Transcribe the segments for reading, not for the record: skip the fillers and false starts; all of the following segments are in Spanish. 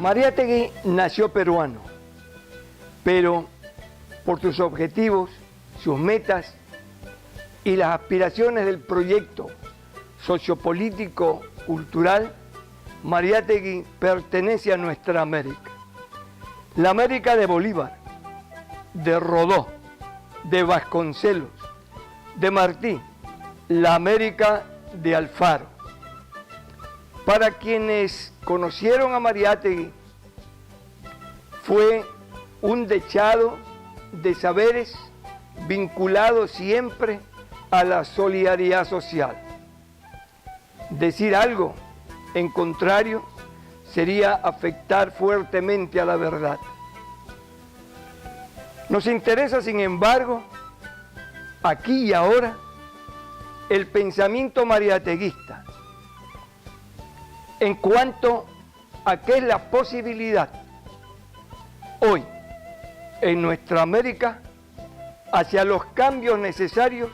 Mariátegui nació peruano, pero por sus objetivos, sus metas y las aspiraciones del proyecto sociopolítico cultural, Mariátegui pertenece a nuestra América. La América de Bolívar, de Rodó, de Vasconcelos, de Martí, la América de Alfaro. Para quienes conocieron a Mariátegui, fue un dechado de saberes vinculado siempre a la solidaridad social. Decir algo en contrario sería afectar fuertemente a la verdad. Nos interesa, sin embargo, aquí y ahora, el pensamiento mariáteguista en cuanto a qué es la posibilidad hoy en nuestra América hacia los cambios necesarios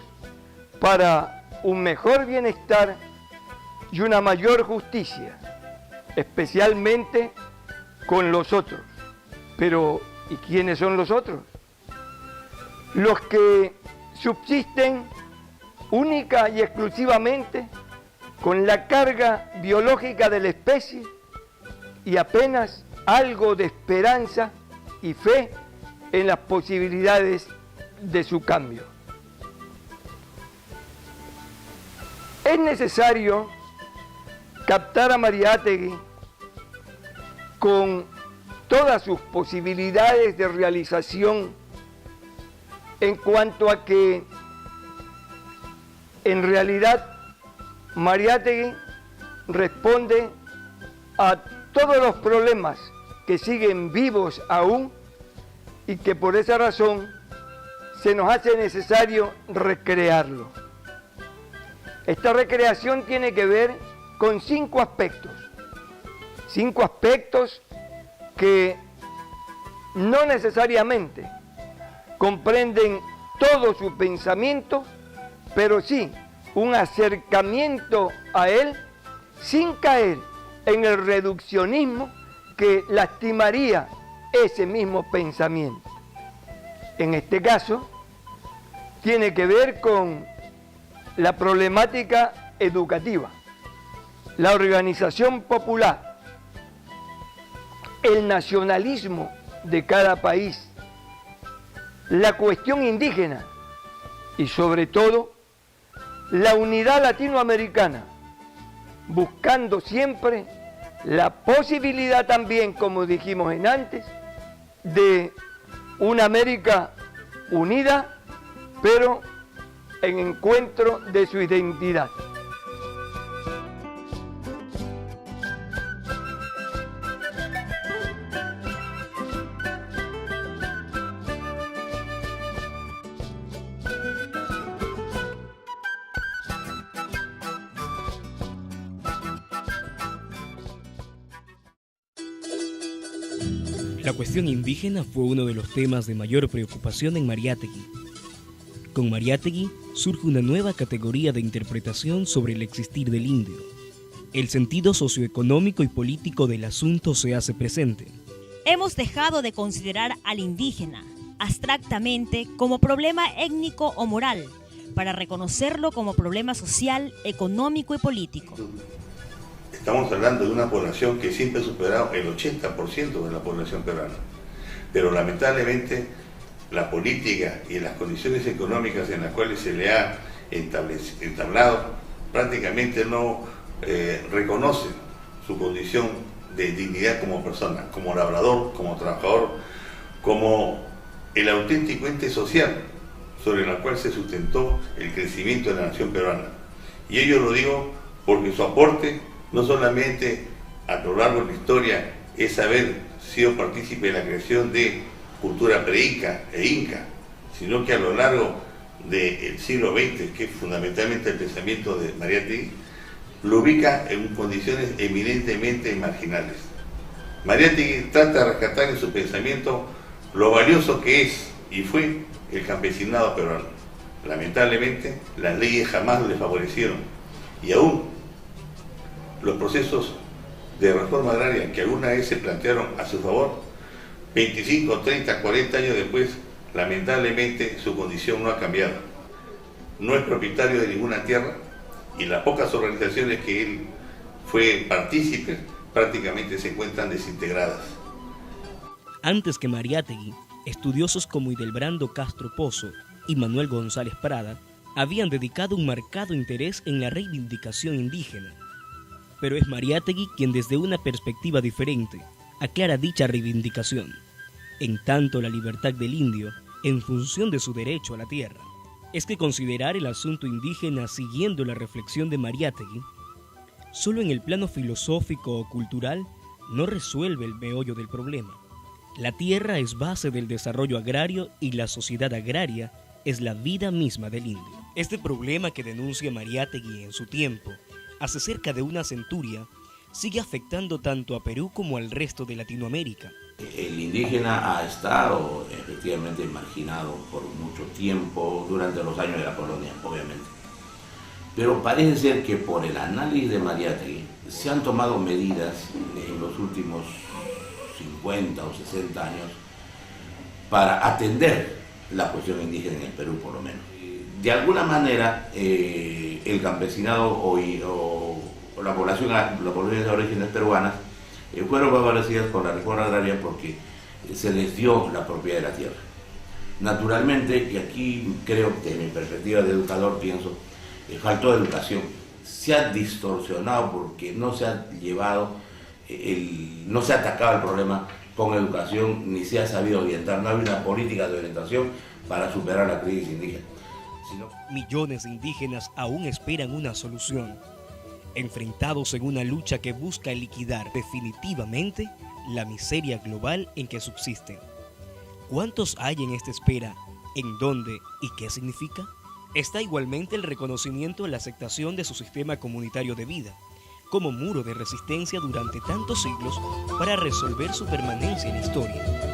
para un mejor bienestar y una mayor justicia, especialmente con los otros. Pero, ¿y quiénes son los otros? Los que subsisten única y exclusivamente con la carga biológica de la especie y apenas algo de esperanza y fe en las posibilidades de su cambio. Es necesario captar a Mariátegui con todas sus posibilidades de realización en cuanto a que en realidad Mariátegui responde a todos los problemas que siguen vivos aún y que por esa razón se nos hace necesario recrearlo. Esta recreación tiene que ver con 5 aspectos. 5 aspectos que no necesariamente comprenden todo su pensamiento, pero sí un acercamiento a él sin caer en el reduccionismo que lastimaría ese mismo pensamiento. En este caso, tiene que ver con la problemática educativa, la organización popular, el nacionalismo de cada país, la cuestión indígena y sobre todo la unidad latinoamericana, buscando siempre la posibilidad también, como dijimos en antes, de una América unida, pero en encuentro de su identidad. La cuestión indígena fue uno de los temas de mayor preocupación en Mariátegui. Con Mariátegui surge una nueva categoría de interpretación sobre el existir del indio. El sentido socioeconómico y político del asunto se hace presente. Hemos dejado de considerar al indígena abstractamente como problema étnico o moral, para reconocerlo como problema social, económico y político. Estamos hablando de una población que siempre ha superado el 80% de la población peruana, pero lamentablemente la política y las condiciones económicas en las cuales se le ha entablado prácticamente no reconocen su condición de dignidad como persona, como labrador, como trabajador, como el auténtico ente social sobre el cual se sustentó el crecimiento de la nación peruana. Y ello lo digo porque su aporte no solamente a lo largo de la historia es haber sido partícipe de la creación de cultura pre-inca e inca, sino que a lo largo del siglo XX, que es fundamentalmente el pensamiento de Mariátegui, lo ubica en condiciones eminentemente marginales. Mariátegui trata de rescatar en su pensamiento lo valioso que es y fue el campesinado peruano. Lamentablemente, las leyes jamás les favorecieron y aún los procesos de reforma agraria que alguna vez se plantearon a su favor, 25, 30, 40 años después, lamentablemente su condición no ha cambiado. No es propietario de ninguna tierra y las pocas organizaciones que él fue partícipe prácticamente se encuentran desintegradas. Antes que Mariátegui, estudiosos como Hildebrando Castro Pozo y Manuel González Prada habían dedicado un marcado interés en la reivindicación indígena. Pero es Mariátegui quien desde una perspectiva diferente aclara dicha reivindicación, en tanto la libertad del indio en función de su derecho a la tierra. Es que considerar el asunto indígena siguiendo la reflexión de Mariátegui, solo en el plano filosófico o cultural, no resuelve el meollo del problema. La tierra es base del desarrollo agrario y la sociedad agraria es la vida misma del indio. Este problema que denuncia Mariátegui en su tiempo, hace cerca de una centuria, sigue afectando tanto a Perú como al resto de Latinoamérica. El indígena ha estado efectivamente marginado por mucho tiempo durante los años de la colonia, obviamente. Pero parece ser que por el análisis de Mariátegui se han tomado medidas en los últimos 50 o 60 años para atender la cuestión indígena en el Perú, por lo menos. De alguna manera, el campesinado o la población de orígenes peruanas fueron favorecidas por la reforma agraria porque se les dio la propiedad de la tierra. Naturalmente, y aquí creo que en mi perspectiva de educador pienso, faltó educación. Se ha distorsionado porque no se ha llevado, no se ha atacado el problema con educación, ni se ha sabido orientar. No hay una política de orientación para superar la crisis indígena. Millones de indígenas aún esperan una solución, enfrentados en una lucha que busca liquidar definitivamente la miseria global en que subsisten. ¿Cuántos hay en esta espera? ¿En dónde? ¿Y qué significa? Está igualmente el reconocimiento a la aceptación de su sistema comunitario de vida, como muro de resistencia durante tantos siglos para resolver su permanencia en la historia.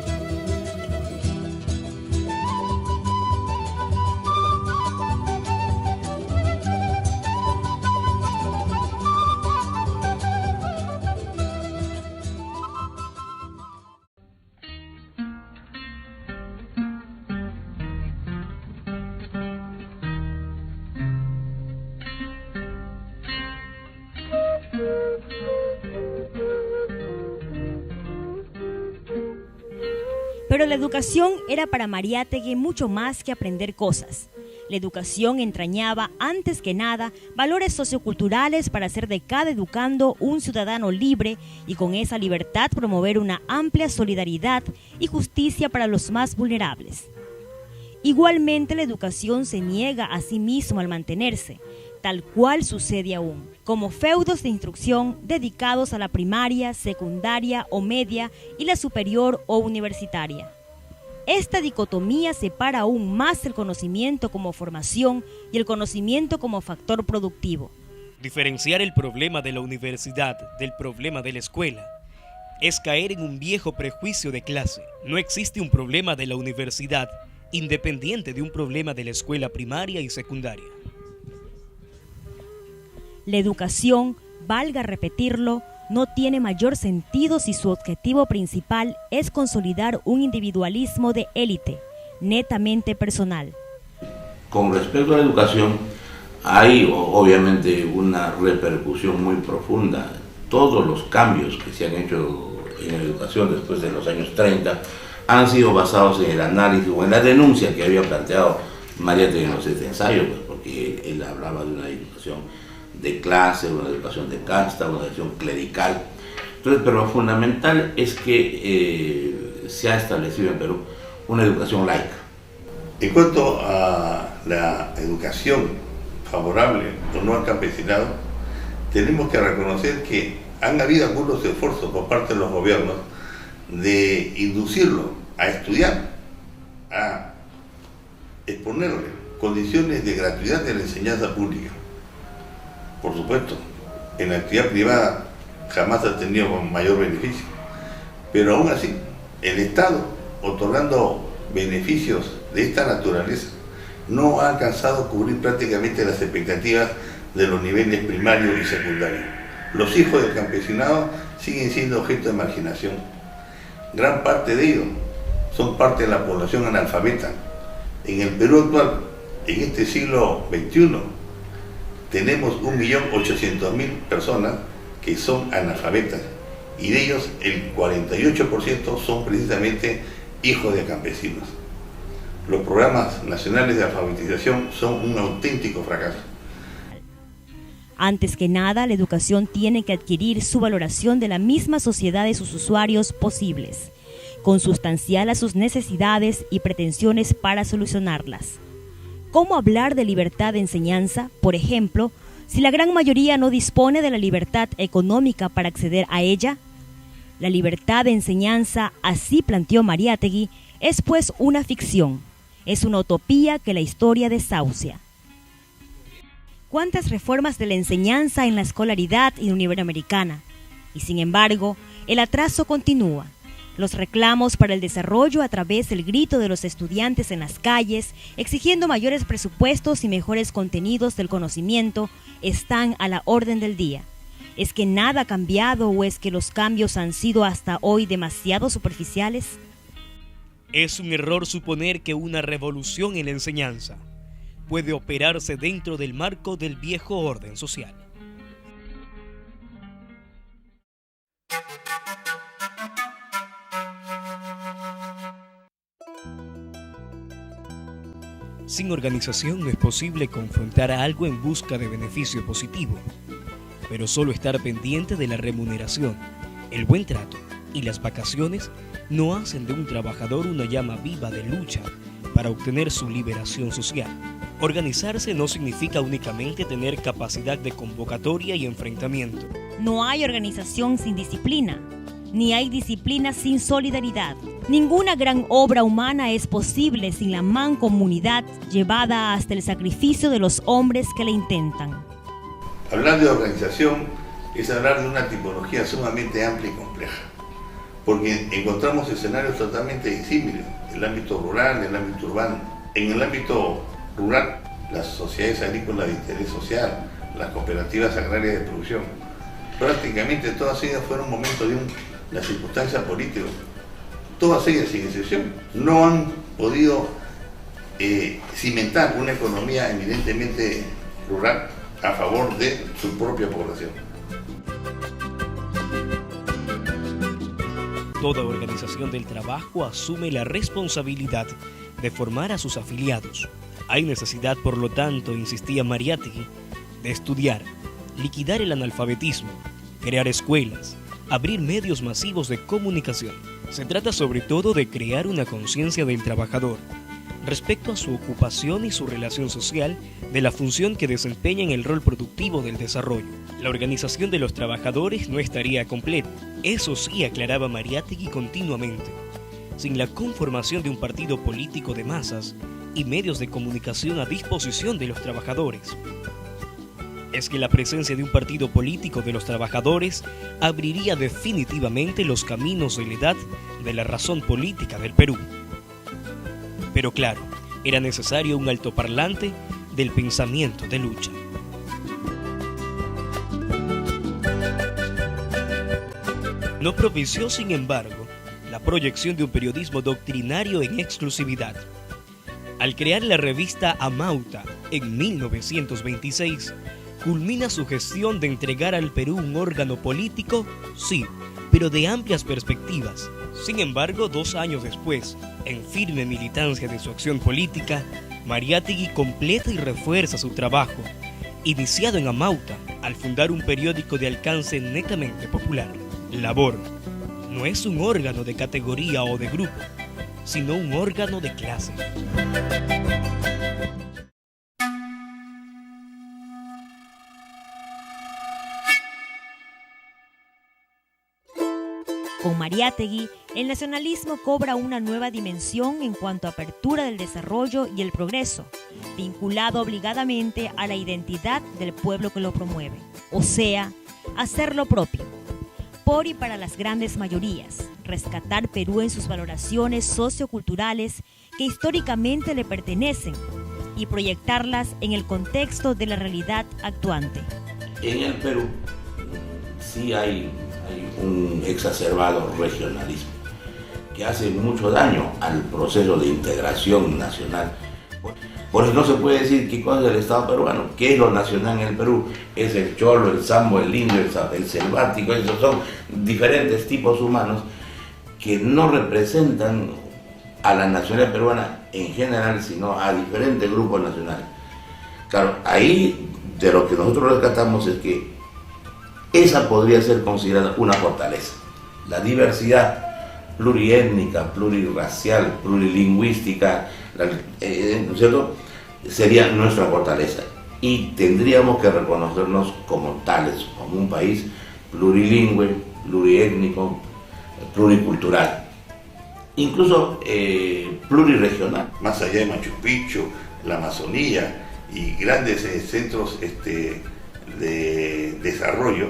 Pero la educación era para Mariátegui mucho más que aprender cosas. La educación entrañaba, antes que nada, valores socioculturales para hacer de cada educando un ciudadano libre y con esa libertad promover una amplia solidaridad y justicia para los más vulnerables. Igualmente, la educación se niega a sí misma al mantenerse, tal cual sucede aún, como feudos de instrucción dedicados a la primaria, secundaria o media y la superior o universitaria. Esta dicotomía separa aún más el conocimiento como formación y el conocimiento como factor productivo. Diferenciar el problema de la universidad del problema de la escuela es caer en un viejo prejuicio de clase. No existe un problema de la universidad independiente de un problema de la escuela primaria y secundaria. La educación, valga repetirlo, no tiene mayor sentido si su objetivo principal es consolidar un individualismo de élite, netamente personal. Con respecto a la educación, hay obviamente una repercusión muy profunda. Todos los cambios que se han hecho en la educación después de los años 30 han sido basados en el análisis o en la denuncia que había planteado Mariátegui en los ensayos, pues, porque él hablaba de una educación de clase, una educación de casta, una educación clerical. Entonces, pero lo fundamental es que se ha establecido en Perú una educación laica. En cuanto a la educación favorable o no al campesinado, tenemos que reconocer que han habido algunos esfuerzos por parte de los gobiernos de inducirlo a estudiar, a exponerle condiciones de gratuidad de la enseñanza pública. Por supuesto, en la actividad privada jamás ha tenido mayor beneficio, pero aún así, el Estado, otorgando beneficios de esta naturaleza no ha alcanzado a cubrir prácticamente las expectativas de los niveles primario y secundario. Los hijos del campesinado siguen siendo objeto de marginación. Gran parte de ellos son parte de la población analfabeta. En el Perú actual, en este siglo XXI, tenemos 1.800.000 personas que son analfabetas, y de ellos el 48% son precisamente hijos de campesinos. Los programas nacionales de alfabetización son un auténtico fracaso. Antes que nada, la educación tiene que adquirir su valoración de la misma sociedad de sus usuarios posibles, consustancial a sus necesidades y pretensiones para solucionarlas. ¿Cómo hablar de libertad de enseñanza, por ejemplo, si la gran mayoría no dispone de la libertad económica para acceder a ella? La libertad de enseñanza, así planteó Mariátegui, es pues una ficción, es una utopía que la historia desahucia. ¿Cuántas reformas de la enseñanza en la escolaridad iberoamericana? Y sin embargo, el atraso continúa. Los reclamos para el desarrollo a través del grito de los estudiantes en las calles, exigiendo mayores presupuestos y mejores contenidos del conocimiento, están a la orden del día. ¿Es que nada ha cambiado o es que los cambios han sido hasta hoy demasiado superficiales? Es un error suponer que una revolución en la enseñanza puede operarse dentro del marco del viejo orden social. Sin organización no es posible confrontar a algo en busca de beneficio positivo, pero solo estar pendiente de la remuneración, el buen trato y las vacaciones no hacen de un trabajador una llama viva de lucha para obtener su liberación social. Organizarse no significa únicamente tener capacidad de convocatoria y enfrentamiento. No hay organización sin disciplina, ni hay disciplina sin solidaridad. Ninguna gran obra humana es posible sin la mancomunidad llevada hasta el sacrificio de los hombres que la intentan. Hablar de organización es hablar de una tipología sumamente amplia y compleja, porque encontramos escenarios totalmente disímiles, el ámbito rural, el ámbito urbano. En el ámbito rural, las sociedades agrícolas de interés social, las cooperativas agrarias de producción, prácticamente todas ellas fueron momentos de una circunstancia política. Todas ellas, sin excepción, no han podido cimentar una economía eminentemente rural a favor de su propia población. Toda organización del trabajo asume la responsabilidad de formar a sus afiliados. Hay necesidad, por lo tanto, insistía Mariátegui, de estudiar, liquidar el analfabetismo, crear escuelas, abrir medios masivos de comunicación. Se trata sobre todo de crear una conciencia del trabajador respecto a su ocupación y su relación social, de la función que desempeña en el rol productivo del desarrollo. La organización de los trabajadores no estaría completa. Eso sí, aclaraba Mariátegui continuamente. Sin la conformación de un partido político de masas y medios de comunicación a disposición de los trabajadores. Es que la presencia de un partido político de los trabajadores abriría definitivamente los caminos de la edad de la razón política del Perú. Pero claro, era necesario un altoparlante del pensamiento de lucha. No propició, sin embargo, la proyección de un periodismo doctrinario en exclusividad. Al crear la revista Amauta en 1926, culmina su gestión de entregar al Perú un órgano político, sí, pero de amplias perspectivas. Sin embargo, 2 años después, en firme militancia de su acción política, Mariátegui completa y refuerza su trabajo, iniciado en Amauta, al fundar un periódico de alcance netamente popular. Labor no es un órgano de categoría o de grupo, sino un órgano de clase. Con Mariátegui, el nacionalismo cobra una nueva dimensión en cuanto a apertura del desarrollo y el progreso, vinculado obligadamente a la identidad del pueblo que lo promueve, o sea, hacer lo propio, por y para las grandes mayorías, rescatar Perú en sus valoraciones socioculturales que históricamente le pertenecen y proyectarlas en el contexto de la realidad actuante. En el Perú sí hay un exacerbado regionalismo que hace mucho daño al proceso de integración nacional. Por eso no se puede decir qué cosa es el Estado peruano, qué es lo nacional en el Perú. Es el cholo, el sambo, el indio, el selvático. Esos son diferentes tipos humanos que no representan a la nacionalidad peruana en general, sino a diferentes grupos nacionales. Claro, ahí de lo que nosotros rescatamos es que esa podría ser considerada una fortaleza. La diversidad pluriétnica, plurirracial, plurilingüística, ¿no es cierto?, sería nuestra fortaleza. Y tendríamos que reconocernos como tales, como un país plurilingüe, pluriétnico, pluricultural, incluso pluriregional. Más allá de Machu Picchu, la Amazonía y grandes centros de desarrollo,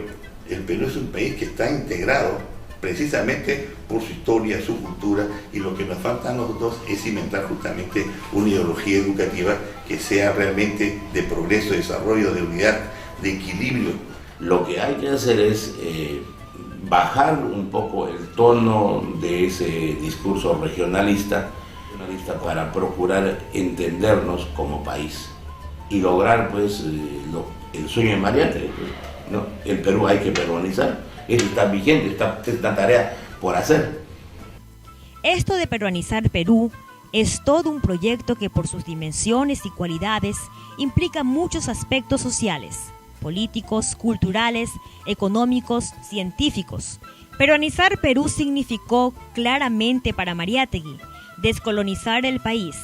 el Perú es un país que está integrado precisamente por su historia, su cultura, y lo que nos falta a nosotros es cimentar justamente una ideología educativa que sea realmente de progreso, de desarrollo, de unidad, de equilibrio. Lo que hay que hacer es bajar un poco el tono de ese discurso regionalista para procurar entendernos como país y lograr pues el sueño de Mariátegui, ¿no? El Perú hay que peruanizar. Eso está vigente, es una tarea por hacer. Esto de peruanizar Perú es todo un proyecto que por sus dimensiones y cualidades implica muchos aspectos sociales, políticos, culturales, económicos, científicos. Peruanizar Perú significó claramente para Mariátegui descolonizar el país,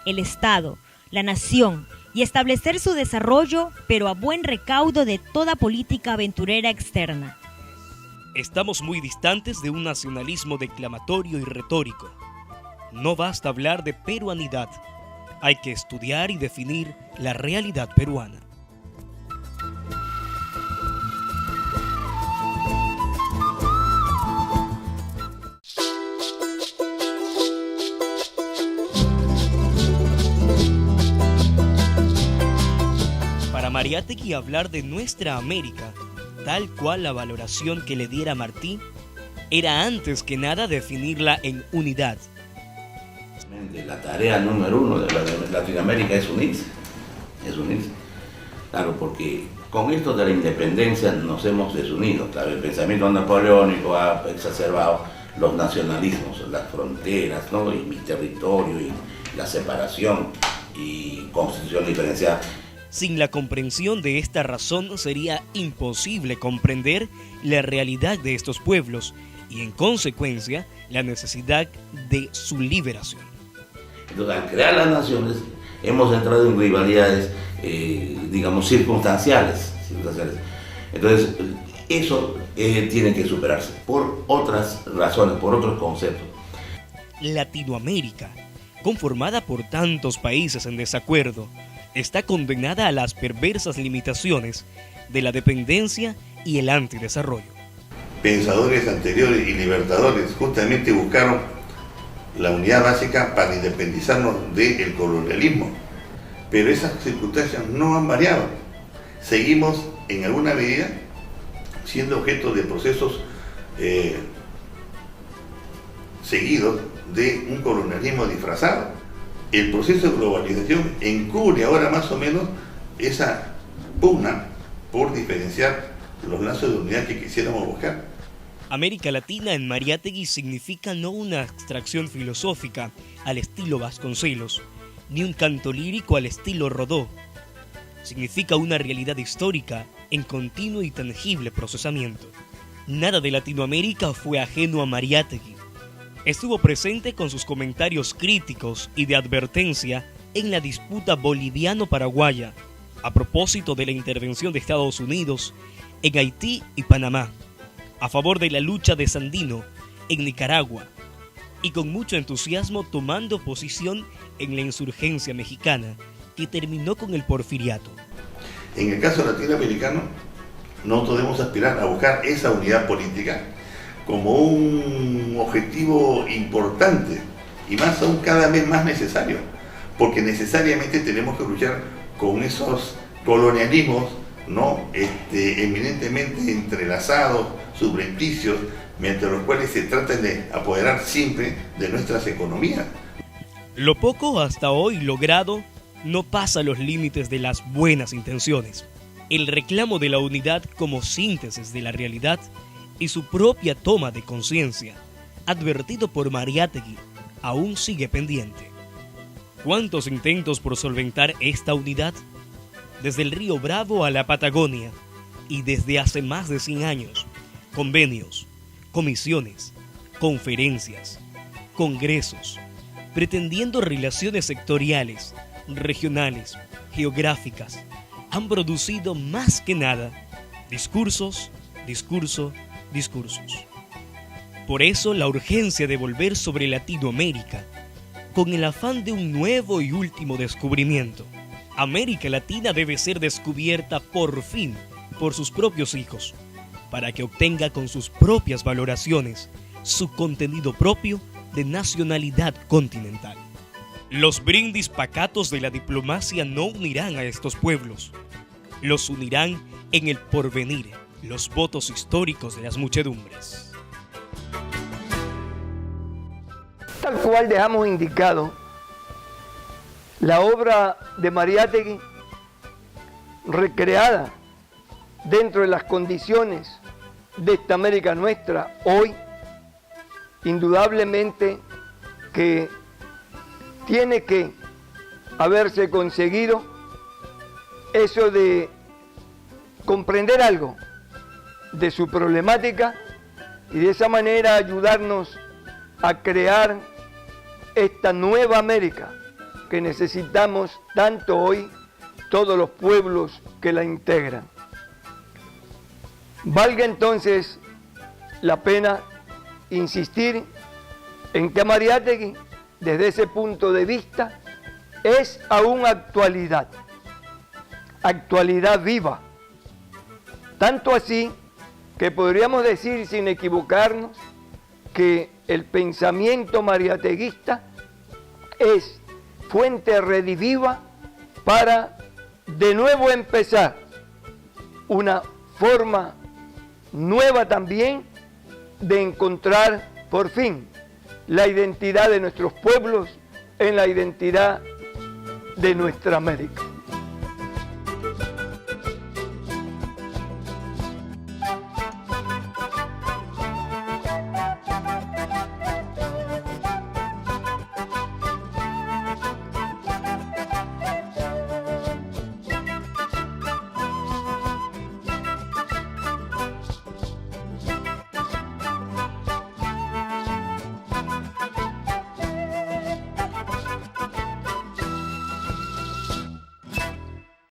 el Estado, la nación y establecer su desarrollo, pero a buen recaudo de toda política aventurera externa. Estamos muy distantes de un nacionalismo declamatorio y retórico. No basta hablar de peruanidad, hay que estudiar y definir la realidad peruana. Para Mariátegui, hablar de nuestra América, tal cual la valoración que le diera Martí, era antes que nada definirla en unidad. La tarea número uno de Latinoamérica es unirse. Claro, porque con esto de la independencia nos hemos desunido. Claro, el pensamiento napoleónico ha exacerbado los nacionalismos, las fronteras, ¿no? Y mi territorio, y la separación, y constitución diferenciada. Sin la comprensión de esta razón sería imposible comprender la realidad de estos pueblos y, en consecuencia, la necesidad de su liberación. Entonces, al crear las naciones, hemos entrado en rivalidades, digamos, circunstanciales. Entonces, eso tiene que superarse por otras razones, por otros conceptos. Latinoamérica, conformada por tantos países en desacuerdo, está condenada a las perversas limitaciones de la dependencia y el antidesarrollo. Pensadores anteriores y libertadores justamente buscaron la unidad básica para independizarnos del colonialismo, pero esas circunstancias no han variado. Seguimos en alguna medida siendo objeto de procesos seguidos de un colonialismo disfrazado. El proceso de globalización encubre ahora más o menos esa pugna por diferenciar los lazos de unidad que quisiéramos buscar. América Latina en Mariátegui significa no una abstracción filosófica al estilo Vasconcelos, ni un canto lírico al estilo Rodó. Significa una realidad histórica en continuo y tangible procesamiento. Nada de Latinoamérica fue ajeno a Mariátegui. Estuvo presente con sus comentarios críticos y de advertencia en la disputa boliviano-paraguaya, a propósito de la intervención de Estados Unidos en Haití y Panamá, a favor de la lucha de Sandino en Nicaragua, y con mucho entusiasmo tomando posición en la insurgencia mexicana, que terminó con el porfiriato. En el caso latinoamericano, nosotros debemos aspirar a buscar esa unidad política como un objetivo importante y más aún cada vez más necesario, porque necesariamente tenemos que luchar con esos colonialismos, ¿no? Eminentemente entrelazados, subrepticios, mediante los cuales se trata de apoderar siempre de nuestras economías. Lo poco hasta hoy logrado no pasa los límites de las buenas intenciones. El reclamo de la unidad como síntesis de la realidad y su propia toma de conciencia, advertido por Mariátegui, aún sigue pendiente. ¿Cuántos intentos por solventar esta unidad? Desde el río Bravo a la Patagonia y desde hace más de 100 años, convenios, comisiones, conferencias, congresos, pretendiendo relaciones sectoriales, regionales, geográficas, han producido más que nada discursos, discursos. Por eso la urgencia de volver sobre Latinoamérica, con el afán de un nuevo y último descubrimiento. América Latina debe ser descubierta por fin por sus propios hijos, para que obtenga con sus propias valoraciones su contenido propio de nacionalidad continental. Los brindis pacatos de la diplomacia no unirán a estos pueblos, los unirán en el porvenir, los votos históricos de las muchedumbres. Tal cual dejamos indicado, la obra de Mariátegui, recreada dentro de las condiciones de esta América nuestra hoy, indudablemente que tiene que haberse conseguido eso de comprender algo de su problemática y de esa manera ayudarnos a crear esta nueva América que necesitamos tanto hoy todos los pueblos que la integran. Valga entonces la pena insistir en que Mariátegui, desde ese punto de vista, es aún actualidad viva. Tanto así que podríamos decir sin equivocarnos que el pensamiento mariateguista es fuente rediviva para de nuevo empezar una forma nueva también de encontrar por fin la identidad de nuestros pueblos en la identidad de nuestra América.